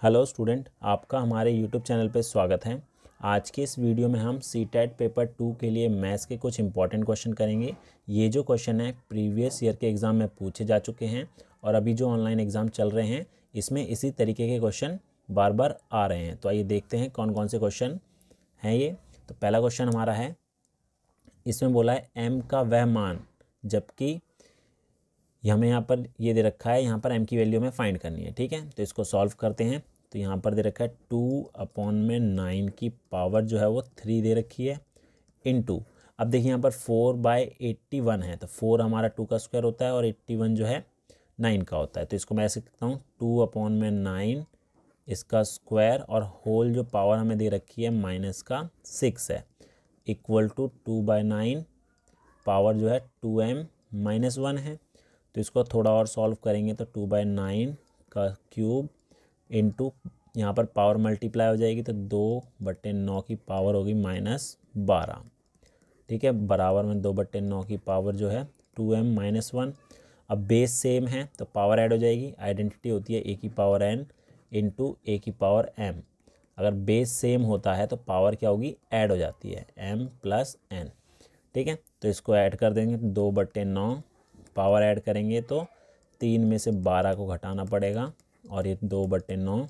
Hello student, आपका हमारे YouTube channel पे स्वागत है। आज के इस वीडियो में हम सीटेट पेपर 2 के लिए मैथ्स के कुछ इंपॉर्टेंट क्वेश्चन करेंगे। ये जो क्वेश्चन है प्रीवियस ईयर के एग्ज़ाम में पूछे जा चुके हैं और अभी जो ऑनलाइन एग्ज़ाम चल रहे हैं इसमें इसी तरीके के क्वेश्चन बार बार आ रहे हैं। तो आइए देखते हैं कौन कौन से क्वेश्चन हैं ये। तो पहला क्वेश्चन हमारा है, इसमें बोला है m का वह मान, जबकि हमें यहाँ पर ये दे रखा है, यहाँ पर m की वैल्यू में फाइंड करनी है। ठीक है, तो इसको सॉल्व करते हैं। तो यहाँ पर दे रखा है 2/9 की पावर जो है वो 3 दे रखी है इनटू, अब देखिए यहाँ पर 4/81 है, तो 4 हमारा 2 का स्क्वायर होता है और 81 जो है 9 का होता है। तो इसको मैं ऐसे लिखता हूँ 2/9 इसका स्क्वायर और होल जो पावर हमें दे रखी है -6 है, इक्वल टू 2/9 पावर जो है 2m-1 है। तो इसको थोड़ा और सॉल्व करेंगे तो 2/9 का क्यूब इंटू, यहाँ पर पावर मल्टीप्लाई हो जाएगी तो 2/9 की पावर होगी -12। ठीक है, बराबर में 2/9 की पावर जो है 2m-1। अब बेस सेम है तो पावर ऐड हो जाएगी। आइडेंटिटी होती है a की पावर n इंटू a की पावर m। अगर बेस सेम होता है तो पावर क्या होगी, ऐड हो जाती है, m + n। ठीक है, तो इसको ऐड कर देंगे 2/9, पावर ऐड करेंगे तो 3 में से 12 को घटाना पड़ेगा और ये 2/9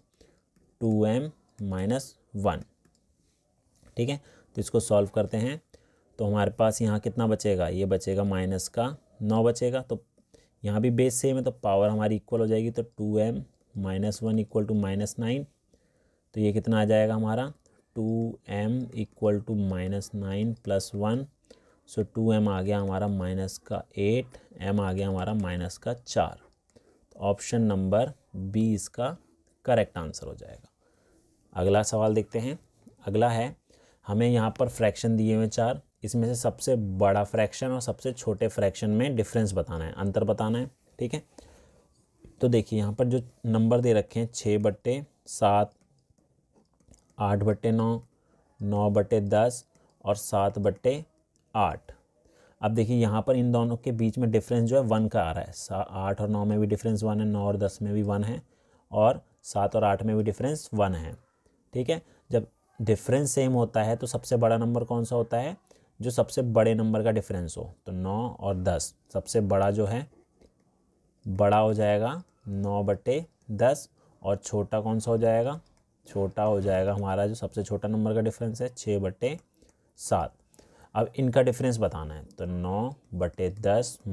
2m-1। ठीक है, तो इसको सॉल्व करते हैं तो हमारे पास यहाँ कितना बचेगा, ये बचेगा -9 बचेगा। तो यहाँ भी बेस सेम है तो पावर हमारी इक्वल हो जाएगी, तो 2m-1 इक्वल टू -9। तो ये कितना आ जाएगा हमारा 2m equal to -9 + 1। So 2m आ गया हमारा -8, m आ गया हमारा -4। तो ऑप्शन नंबर बी इसका करेक्ट आंसर हो जाएगा। अगला सवाल देखते हैं। अगला है, हमें यहाँ पर फ्रैक्शन दिए हुए 4, इसमें से सबसे बड़ा फ्रैक्शन और सबसे छोटे फ्रैक्शन में डिफरेंस बताना है, अंतर बताना है। ठीक है, तो देखिए यहाँ पर जो नंबर दे रखे हैं 6/7, 8/9, 9/10 और 7/8। अब देखिए यहाँ पर इन दोनों के बीच में डिफरेंस जो है 1 का आ रहा है। 8 और 9 में भी डिफरेंस 1 है, 9 और 10 में भी 1 है और 7 और 8 में भी डिफरेंस 1 है। ठीक है, जब डिफरेंस सेम होता है तो सबसे बड़ा नंबर कौन सा होता है, जो सबसे बड़े नंबर का डिफरेंस हो। तो 9 और 10, सबसे बड़ा जो है बड़ा हो जाएगा 9/10 और छोटा कौन सा हो जाएगा, छोटा हो जाएगा हमारा जो सबसे छोटा नंबर का डिफरेंस है 6/7। अब इनका डिफरेंस बताना है तो 9/10 -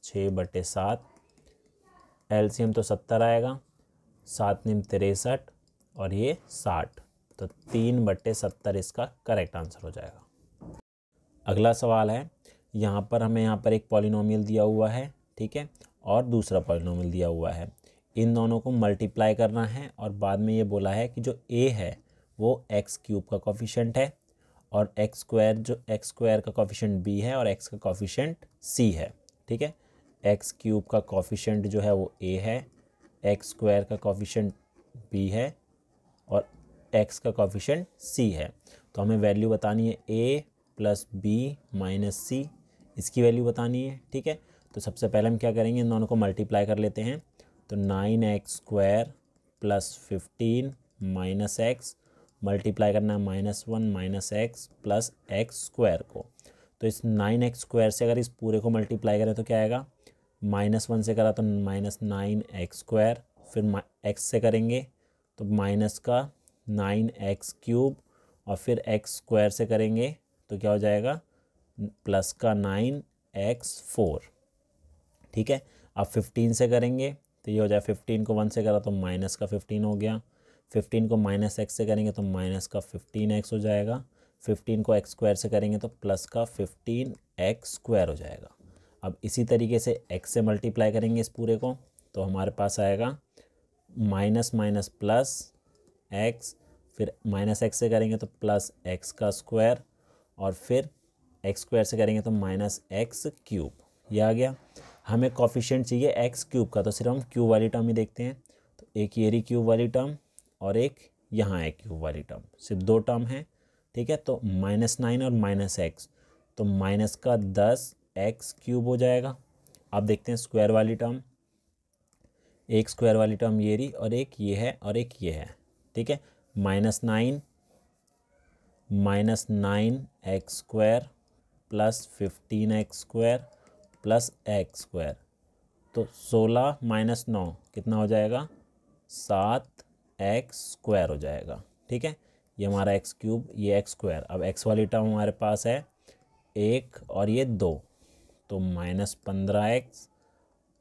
6/7, एलसीएम तो 70 आएगा, 7 × 63 और ये 60, तो 3/70 इसका करेक्ट आंसर हो जाएगा। अगला सवाल है, यहाँ पर एक पॉलिनोमियल दिया हुआ है, ठीक है, और दूसरा पॉलिनोमियल दिया हुआ है। इन दोनों को मल्टीप्लाई करना है और बाद में ये बोला है कि जो a है वो x³ का कोफिशिएंट है और x² का कोफिशिएंट b है और x का कोफिशिएंट c है। ठीक है, x³ का कोफिशिएंट जो है वो a है, x² का कोफिशिएंट b है और x का कोफिशिएंट c है। तो हमें वैल्यू बतानी है a + b - c, इसकी वैल्यू बतानी है। ठीक है, तो सबसे पहले हम क्या करेंगे, इन दोनों को मल्टीप्लाई कर लेते हैं। तो 9x² + 15 - x, मल्टीप्लाई करना है -1 - x + x² को। तो इस 9x² से अगर इस पूरे को मल्टीप्लाई करें तो क्या आएगा, -1 से करा तो -9x², फिर x से करेंगे तो -9x³ और फिर x² से करेंगे तो क्या हो जाएगा, +9x4। ठीक है, अब 15 से करेंगे तो ये हो जाए, 15 को 1 से करा तो -15 हो गया, 15 को -x से करेंगे तो -15x हो जाएगा, 15 को x² से करेंगे तो +15x² हो जाएगा। अब इसी तरीके से x से मल्टीप्लाई करेंगे इस पूरे को तो हमारे पास आएगा -+ फिर -x से करेंगे तो +x² और फिर x² से करेंगे तो -x³। ये आ गया। हमें कोफिशिएंट चाहिए x³ का, तो सिर्फ हम क्यूब वाली टर्म ही देखते हैं। तो एक ये रही क्यूब वाली टर्म और एक यहाँ है क्यूब वाली टर्म, सिर्फ 2 टर्म है। ठीक है, तो -9 और -x, तो -10x³ हो जाएगा। अब देखते हैं स्क्वायर वाली टर्म, एक स्क्वायर वाली टर्म ये रही और एक ये है और एक ये है। ठीक है। -9 -9x² plus 15x² plus x²। तो 16 - 9 कितना हो जाएगा, 7x² हो जाएगा। ठीक है, ये हमारा x³ ये x²। अब x वाली टर्म हमारे पास है 1 और ये 2, तो -15x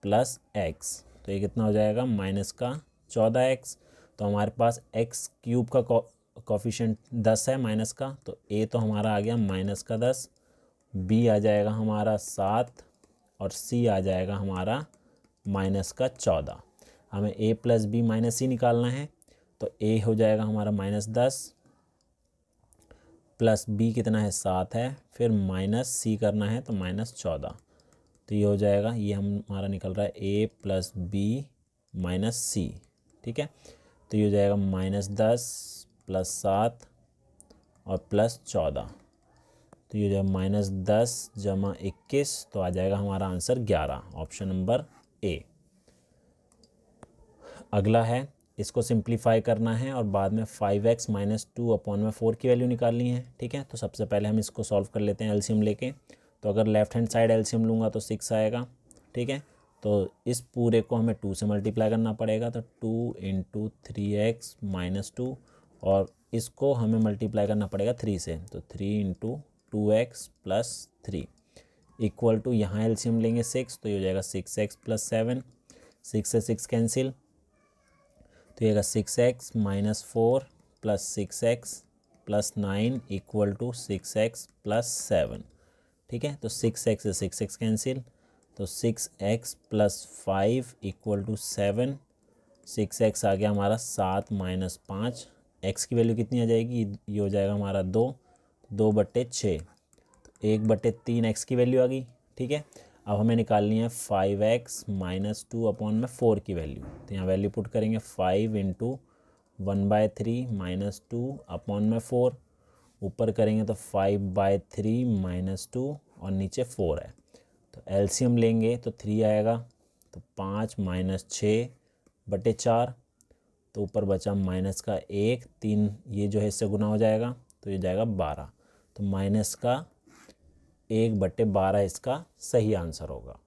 प्लस x, तो ये कितना हो जाएगा, -14x। तो हमारे पास x³ का कोफिशिएंट 10 है माइनस का, तो a तो हमारा आ गया -10, b आ जाएगा हमारा 7 और c आ जाएगा हमारा -14। हमें a plus b minus c निकालना है, तो a हो जाएगा हमारा -10 प्लस b कितना है, 7 है, फिर माइनस c करना है तो -14। तो ये हो जाएगा, ये हमारा निकल रहा है a plus b minus c। ठीक है, तो ये हो जाएगा -10 प्लस 7 और प्लस 14। तो ये जो -10 जमा 21, तो आ जाएगा हमारा आंसर 11, ऑप्शन नंबर ए। अगला है, इसको सिंप्लीफाई करना है और बाद में 5x - 2/4 की वैल्यू निकालनी है। ठीक है, तो सबसे पहले हम इसको सॉल्व कर लेते हैं एलसीएम लेके। तो अगर लेफ्ट हैंड साइड एलसीएम लूँगा तो 6 आएगा। ठीक है, तो इस पूरे को हमें 2 से मल्टीप्लाई करना पड़ेगा, तो 2 × 3x - 2, और इसको हमें मल्टीप्लाई करना पड़ेगा 3 से, तो 3 × 2x + 3 इक्वल टू, यहाँ एलसीएम लेंगे 6, तो ये हो जाएगा 6x + 7, 6 से 6 कैंसिल, तो ये 6x - 4 + 6x + 9 equal to 6x + 7। ठीक है, तो 6x से 6x कैंसिल, तो 6x + 5 इक्वल टू 7, 6x आ गया हमारा 7 - 5, x की वैल्यू कितनी आ जाएगी, ये हो जाएगा हमारा 2/6, तो 1/3 x की वैल्यू आ गई। ठीक है, अब हमें निकालनी है 5x - 2/4 की वैल्यू, तो यहाँ वैल्यू पुट करेंगे 5 × 1/3 - 2/4, ऊपर करेंगे तो 5/3 - 2 और नीचे 4 है, तो एलसीएम लेंगे तो 3 आएगा, तो 5 - 6/4, तो ऊपर बचा माइनस का 1, 3 ये जो है इससे गुना हो जाएगा, तो ये जाएगा 12, तो -1/12 इसका सही आंसर होगा।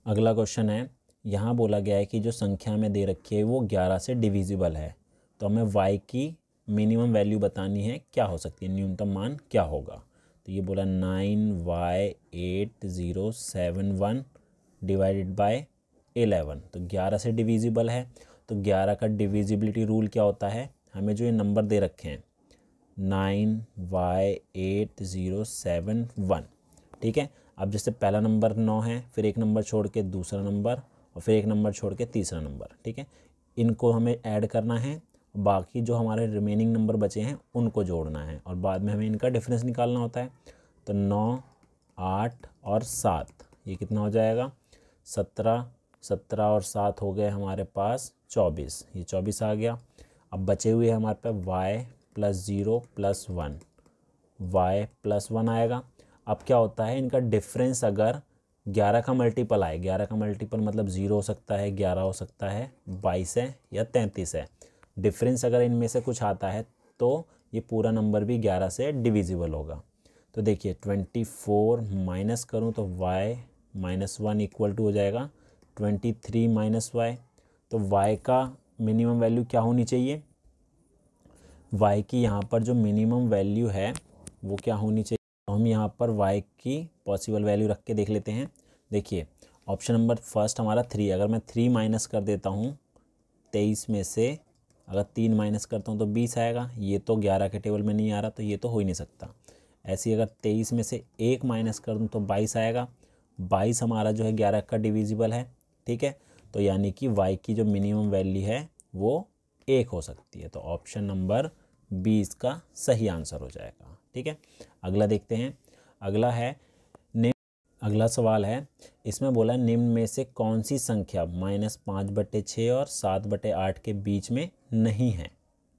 अगला क्वेश्चन है, यहाँ बोला गया है कि जो संख्या में दे रखी है वो 11 से डिविजिबल है, तो हमें y की मिनिमम वैल्यू बतानी है, क्या हो सकती है, न्यूनतम मान क्या होगा। तो ये बोला 9y8071 डिवाइडेड बाय 11, तो 11 से डिविजिबल है, तो 11 का डिविजिबिलिटी रूल क्या होता है, हमें जो ये नंबर दे रखे हैं 9y8071। ठीक है, अब जैसे पहला नंबर 9 है, फिर एक नंबर छोड़ के दूसरा नंबर, और फिर एक नंबर छोड़ के तीसरा नंबर। ठीक है, इनको हमें ऐड करना है, बाकी जो हमारे रिमेनिंग नंबर बचे हैं उनको जोड़ना है, और बाद में हमें इनका डिफरेंस निकालना होता है। तो 9, 8 और 7, ये कितना हो जाएगा, 17 और 7 हो गए हमारे पास 24, ये 24 आ गया। अब बचे हुए हमारे पास y + 0 + 1, y + 1 आएगा। अब क्या होता है, इनका डिफरेंस अगर 11 का मल्टीपल आए, 11 का मल्टीपल मतलब 0 हो सकता है, 11 हो सकता है, 22 है या 33 है, डिफरेंस अगर इनमें से कुछ आता है तो ये पूरा नंबर भी 11 से डिविजिबल होगा। तो देखिए 24 माइनस करूँ तो y - 1 इक्वल टू हो जाएगा 23 - y, तो y का मिनिमम वैल्यू क्या होनी चाहिए, y की यहाँ पर जो मिनिमम वैल्यू है वो क्या होनी चाहिए, तो हम यहाँ पर y की पॉसिबल वैल्यू रख के देख लेते हैं। देखिए ऑप्शन नंबर फर्स्ट हमारा 3, अगर मैं 3 माइनस कर देता हूँ 23 में से, अगर 3 माइनस करता हूँ तो 20 आएगा, ये तो 11 के टेबल में नहीं आ रहा, तो ये तो हो ही नहीं सकता। ऐसे ही अगर 23 में से 1 माइनस कर दूँ तो 22 आएगा, 22 हमारा जो है 11 का डिविजिबल है। ठीक है, तो यानी कि y की जो मिनिमम वैल्यू है वो 1 हो सकती है, तो ऑप्शन नंबर 20 का सही आंसर हो जाएगा। ठीक है, अगला देखते हैं। अगला सवाल है, इसमें बोला निम्न में से कौन सी संख्या -5/6 और 7/8 के बीच में नहीं है।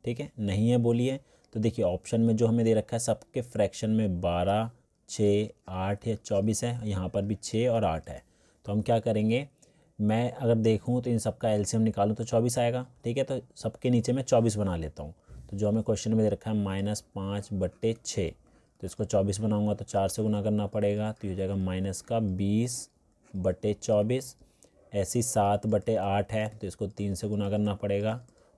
ठीक है, नहीं है बोलिए, तो देखिए ऑप्शन में जो हमें दे रखा है सबके फ्रैक्शन में 12, 6, 8 या 24 है, यहाँ पर भी 6 और 8 है, तो हम क्या करेंगे, मैं अगर देखूँ तो इन सब का एलसीएम निकालूँ तो 24 आएगा, ठीक है। तो सबके नीचे मैं 24 बना लेता हूँ। तो जो हमें क्वेश्चन में दे रखा है -5/6, तो इसको 24 बनाऊँगा तो 4 से गुना करना पड़ेगा, तो ये हो जाएगा -20/24। ऐसी 7/8 है तो इसको 3 से गुना करना पड़ेगा,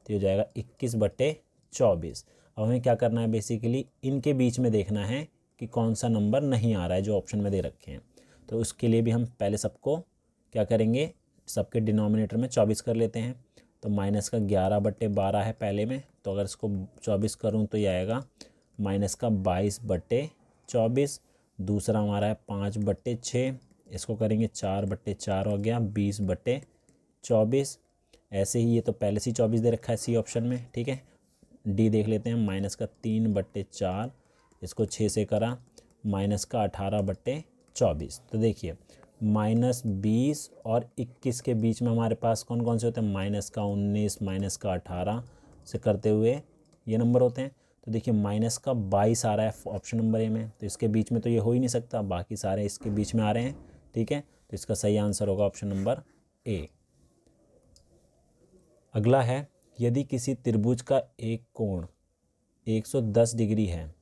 तो ये हो जाएगा 21/24। अब हमें क्या करना है, बेसिकली इनके बीच में देखना है कि कौन सा नंबर नहीं आ रहा है जो ऑप्शन में दे रखे हैं। तो उसके लिए भी हम पहले सबको क्या करेंगे, सबके डिनोमिनेटर में 24 कर लेते हैं। तो -11/12 है पहले में, तो अगर इसको 24 करूँ तो ये आएगा -22/24। दूसरा हमारा है 5/6, इसको करेंगे 4/4 हो गया 20/24। ऐसे ही ये तो पहले से 24 दे रखा है सी ऑप्शन में, ठीक है। डी देख लेते हैं, -3/4, इसको 6 से करा, -18/24। तो देखिए -20 और 21 के बीच में हमारे पास कौन कौन से होते हैं, -19, -18 से करते हुए ये नंबर होते हैं। तो देखिए -22 आ रहा है ऑप्शन नंबर ए में, तो इसके बीच में तो ये हो ही नहीं सकता, बाकी सारे इसके बीच में आ रहे हैं, ठीक है। तो इसका सही आंसर होगा ऑप्शन नंबर ए। अगला है, यदि किसी त्रिभुज का एक कोण 110 डिग्री है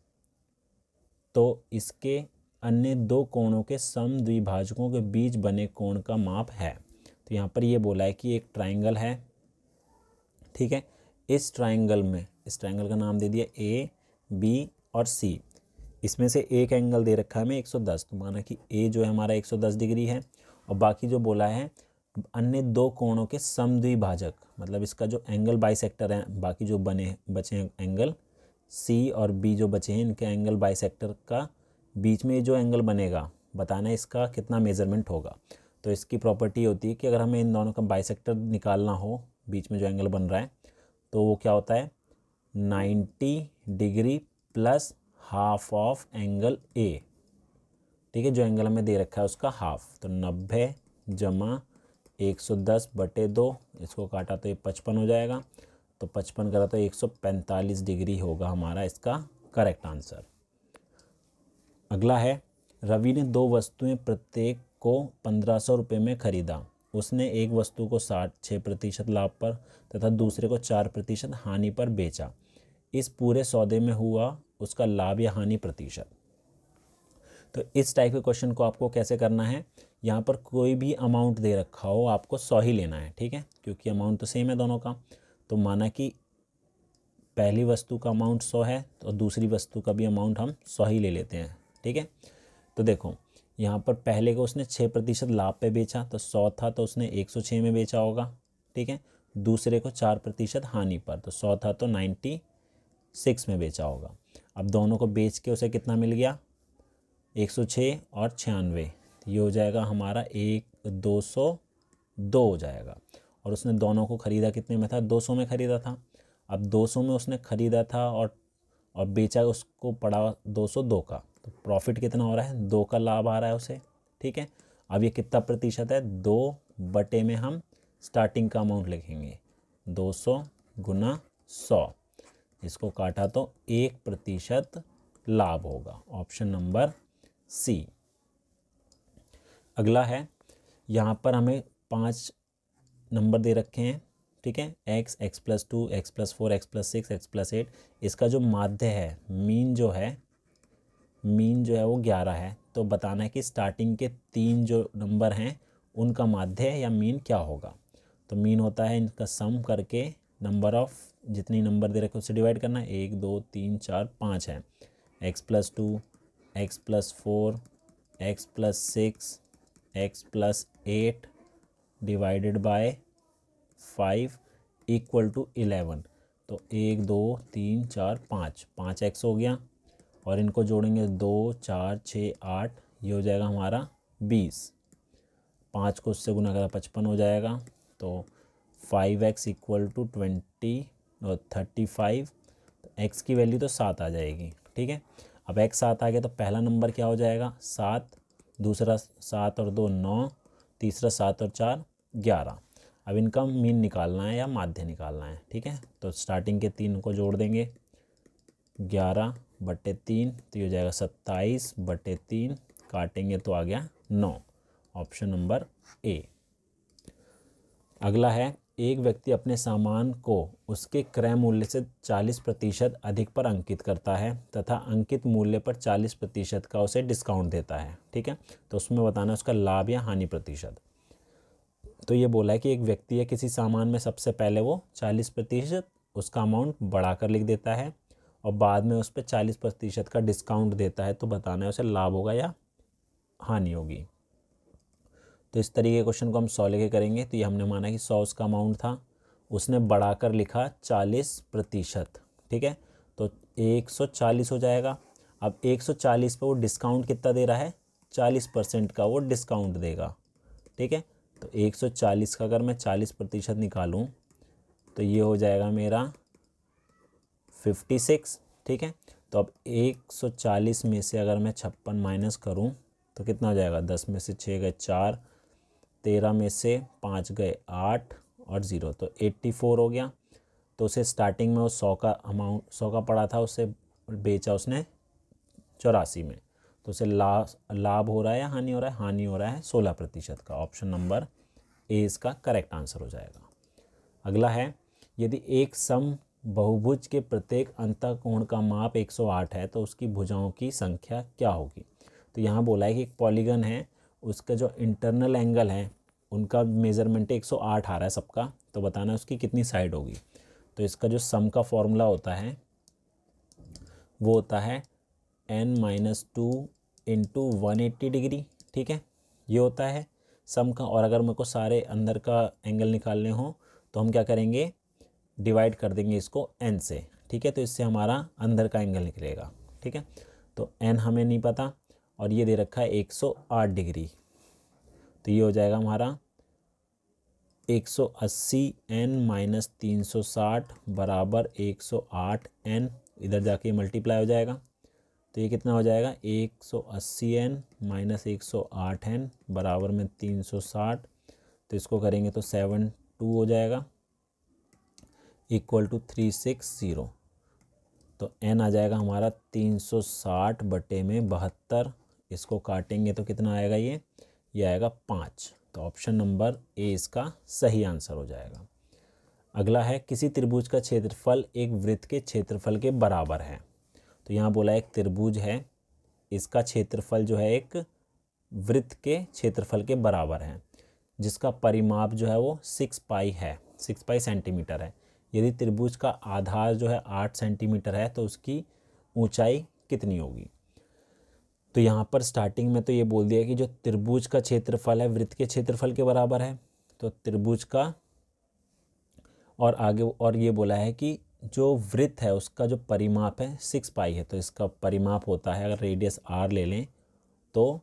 तो इसके अन्य दो कोणों के समद्विभाजकों के बीच बने कोण का माप है। तो यहाँ पर ये बोला है कि एक ट्राइंगल है, ठीक है। इस ट्राइंगल का नाम दे दिया ए, बी और सी। इसमें से एक एंगल दे रखा है हमें 110, तो माना कि ए जो है हमारा 110 डिग्री है, और बाकी जो बोला है अन्य दो कोणों के समद्विभाजक, मतलब इसका जो एंगल बाइसेक्टर है, बाकी जो बचे हैं एंगल सी और बी जो बचे हैं, इनके एंगल बाइसेक्टर का बीच में जो एंगल बनेगा, बताना है इसका कितना मेजरमेंट होगा। तो इसकी प्रॉपर्टी होती है कि अगर हमें इन दोनों का बाइसेक्टर निकालना हो, बीच में जो एंगल बन रहा है, तो वो क्या होता है 90 degree plus half of angle A, ठीक है। जो एंगल हमें दे रखा है उसका हाफ, तो 90 जमा 110/2, इसको काटा तो ये 55 हो जाएगा, तो 55 करा तो 145 डिग्री होगा हमारा इसका करेक्ट आंसर। अगला है, रवि ने दो वस्तुएं प्रत्येक को 1500 रुपये में खरीदा। उसने एक वस्तु को 6% लाभ पर तथा दूसरे को 4% हानि पर बेचा। इस पूरे सौदे में हुआ उसका लाभ या हानि प्रतिशत। तो इस टाइप के क्वेश्चन को आपको कैसे करना है, यहाँ पर कोई भी अमाउंट दे रखा हो आपको 100 ही लेना है, ठीक है, क्योंकि अमाउंट तो सेम है दोनों का। तो माना कि पहली वस्तु का अमाउंट 100 है तो दूसरी वस्तु का भी अमाउंट हम 100 ही ले लेते हैं, ठीक है। तो देखो यहाँ पर पहले को उसने 6% लाभ पे बेचा, तो 100 था तो उसने 106 में बेचा होगा, ठीक है। दूसरे को 4% हानि पर, तो 100 था तो 96 में बेचा होगा। अब दोनों को बेच के उसे कितना मिल गया, 106 और 96, ये हो जाएगा हमारा 202 हो जाएगा। और उसने दोनों को ख़रीदा कितने में था, 200 में ख़रीदा था। अब 200 में उसने ख़रीदा था और बेचा उसको पड़ा 202 का, तो प्रॉफिट कितना हो रहा है, 2 का लाभ आ रहा है उसे, ठीक है। अब ये कितना प्रतिशत है, 2/, में हम स्टार्टिंग का अमाउंट लिखेंगे 200 गुना 100, इसको काटा तो 1% लाभ होगा, ऑप्शन नंबर सी। अगला है, यहाँ पर हमें 5 नंबर दे रखे हैं, ठीक है, x, x+2, x+4, x+6, x+8। इसका जो माध्य है, मीन जो है वो 11 है। तो बताना है कि स्टार्टिंग के 3 जो नंबर हैं उनका माध्य या मीन क्या होगा। तो मीन होता है इनका सम करके नंबर ऑफ जितनी नंबर दे रखे उससे डिवाइड करना है, 1 2 3 4 5 है, x+2, x+4, x+6, x+8 divided by 5 equal to 11। तो 1 2 3 4 5, 5x हो गया, और इनको जोड़ेंगे 2 4 6 8, ये हो जाएगा हमारा 20। 5 को उससे गुना करा 55 हो जाएगा, तो 5x इक्वल टू 20 और 35। तो x की वैल्यू तो 7 आ जाएगी, ठीक है। अब x 7 आ गया तो पहला नंबर क्या हो जाएगा 7, दूसरा 7 और 2 9, तीसरा 7 और 4 11। अब इनका मीन निकालना है या माध्य निकालना है, ठीक है। तो स्टार्टिंग के 3 को जोड़ देंगे, 11/3, तो ये हो जाएगा 27/3, काटेंगे तो आ गया 9, ऑप्शन नंबर ए। अगला है, एक व्यक्ति अपने सामान को उसके क्रय मूल्य से 40% अधिक पर अंकित करता है तथा अंकित मूल्य पर 40% का उसे डिस्काउंट देता है। ठीक है, तो उसमें बताना है उसका लाभ या हानि प्रतिशत। तो ये बोला है कि एक व्यक्ति है किसी सामान में सबसे पहले वो 40% उसका अमाउंट बढ़ाकर लिख देता है और बाद में उस पर 40% का डिस्काउंट देता है, तो बताना है उसे लाभ होगा या हानि होगी। तो इस तरीके के क्वेश्चन को हम 100 लेके करेंगे। तो ये हमने माना कि 100 उसका अमाउंट था, उसने बढ़ाकर लिखा 40%। ठीक है, तो 140 हो जाएगा। अब 140 पे वो डिस्काउंट कितना दे रहा है, 40% का वो डिस्काउंट देगा। ठीक है, तो 140 का अगर मैं 40% निकालूं तो ये हो जाएगा मेरा 56। ठीक है, तो अब 140 में से अगर मैं 56 माइनस करूं तो कितना हो जाएगा, 10 में से 6 गए 4, 13 में से 5 गए 8 और 0, तो 84 हो गया। तो उसे स्टार्टिंग में वो 100 का अमाउंट 100 का पड़ा था, उससे बेचा उसने 84 में, तो उसे लाभ हो रहा है या हानि हो रहा है, हानि हो रहा है 16% का। ऑप्शन नंबर ए इसका करेक्ट आंसर हो जाएगा। अगला है, यदि एक सम बहुभुज के प्रत्येक अंतःकोण का माप 108 है तो उसकी भुजाओं की संख्या क्या होगी। तो यहाँ बोला है कि एक पॉलीगन है, उसका जो इंटरनल एंगल है उनका मेज़रमेंट 108 आ रहा है सबका, तो बताना है उसकी कितनी साइड होगी। तो इसका जो सम का फॉर्मूला होता है वो होता है n-2 इंटू 180 डिग्री। ठीक है, ये होता है सम का। और अगर मेरे को सारे अंदर का एंगल निकालने हो तो हम क्या करेंगे, डिवाइड कर देंगे इसको n से। ठीक है, तो इससे हमारा अंदर का एंगल निकलेगा। ठीक है, तो n हमें नहीं पता और ये दे रखा है 108 डिग्री, तो ये हो जाएगा हमारा 180 n माइनस 360 बराबर 108 n, इधर जाके मल्टीप्लाई हो जाएगा। तो ये कितना हो जाएगा, 180 n माइनस 108 n बराबर में 360, तो इसको करेंगे तो 72 हो जाएगा इक्वल टू 360। तो n आ जाएगा हमारा 360 बटे में 72, इसको काटेंगे तो कितना आएगा, ये आएगा 5। तो ऑप्शन नंबर ए इसका सही आंसर हो जाएगा। अगला है, किसी त्रिभुज का क्षेत्रफल एक वृत्त के क्षेत्रफल के बराबर है। तो यहाँ बोला एक त्रिभुज है, इसका क्षेत्रफल जो है एक वृत्त के क्षेत्रफल के बराबर है, जिसका परिमाप जो है वो 6 पाई है, 6 पाई सेंटीमीटर है। यदि त्रिभुज का आधार जो है 8 सेंटीमीटर है तो उसकी ऊंचाई कितनी होगी। तो यहाँ पर स्टार्टिंग में तो ये बोल दिया कि जो त्रिभुज का क्षेत्रफल है वृत्त के क्षेत्रफल के बराबर है, तो त्रिभुज का, और आगे और ये बोला है कि जो वृत्त है उसका जो परिमाप है 6 पाई है, तो इसका परिमाप होता है, अगर रेडियस r ले लें तो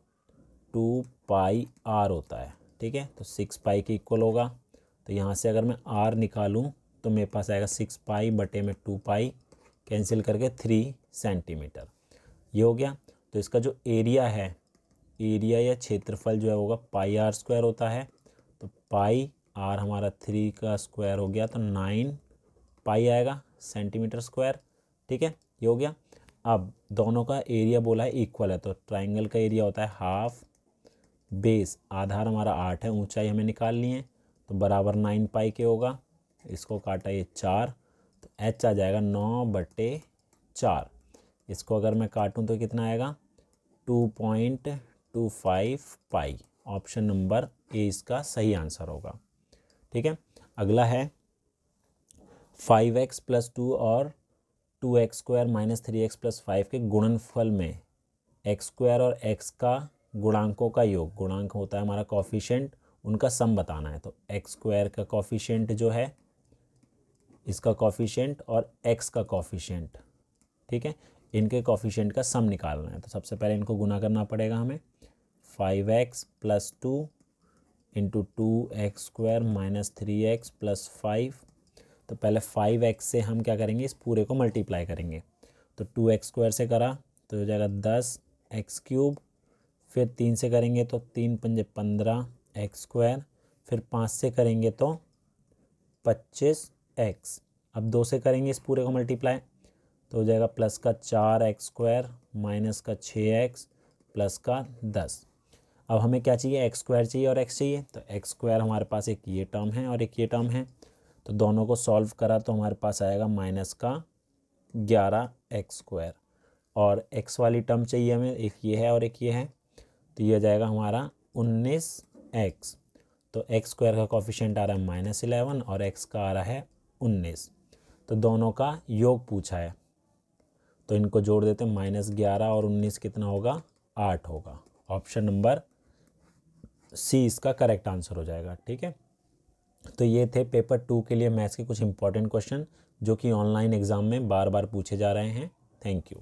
2 पाई r होता है। ठीक है, तो 6 पाई के इक्वल होगा। तो यहाँ से अगर मैं r निकालूं तो मेरे पास आएगा 6 पाई बटे में 2 पाई, कैंसिल करके 3 सेंटीमीटर, ये हो गया। तो इसका जो एरिया है, एरिया या क्षेत्रफल जो है होगा पाई r स्क्वायर होता है। तो पाई r हमारा 3 का स्क्वायर हो गया तो 9 पाई आएगा सेंटीमीटर स्क्वायर। ठीक है, ये हो गया। अब दोनों का एरिया बोला है इक्वल है, तो ट्राइंगल का एरिया होता है हाफ बेस, आधार हमारा 8 है, ऊंचाई हमें निकालनी है, तो बराबर 9 पाई के होगा। इसको काटा ये 4, तो h आ जाएगा 9/4। इसको अगर मैं काटूं तो कितना आएगा, 2.25 पाई। ऑप्शन नंबर ए इसका सही आंसर होगा। ठीक है, अगला है 5x + 2 और 2x² - 3x + 5 के गुणनफल में x² और x का गुणांकों का योग, गुणांक होता है हमारा कॉफिशिएंट, उनका सम बताना है। तो x² का कॉफिशिएंट जो है, इसका कॉफिशिएंट और x का कॉफिशिएंट, ठीक है, इनके कॉफिशिएंट का सम निकालना है। तो सबसे पहले इनको गुना करना पड़ेगा हमें। 5x + 2 into 2x² - 3x + 5। तो पहले 5x से हम क्या करेंगे, इस पूरे को मल्टीप्लाई करेंगे। तो 2x² से करा तो हो जाएगा 10x³, फिर 3 से करेंगे तो 3 × 5 = 15x², फिर 5 से करेंगे तो 25x। अब 2 से करेंगे इस पूरे को मल्टीप्लाई तो हो जाएगा +4x² - 6x + 10। अब हमें क्या चाहिए, एक्स स्क्वायर चाहिए और एक्स चाहिए। तो एक्स स्क्वायर हमारे पास एक ये टर्म है और एक ये टर्म है, तो दोनों को सॉल्व करा तो हमारे पास आएगा -11x²। और एक्स वाली टर्म चाहिए हमें, एक ये है और एक ये है, तो ये जाएगा हमारा 19x। तो एक्स स्क्वायर का कोफिशिएंट आ रहा है -11 और एक्स का आ रहा है 19। तो दोनों का योग पूछा है, तो इनको जोड़ देते हैं, -11 और 19 कितना होगा, 8 होगा। ऑप्शन नंबर सी इसका करेक्ट आंसर हो जाएगा। ठीक है, तो ये थे पेपर 2 के लिए मैथ्स के कुछ इंपॉर्टेंट क्वेश्चन जो कि ऑनलाइन एग्जाम में बार बार पूछे जा रहे हैं। Thank you.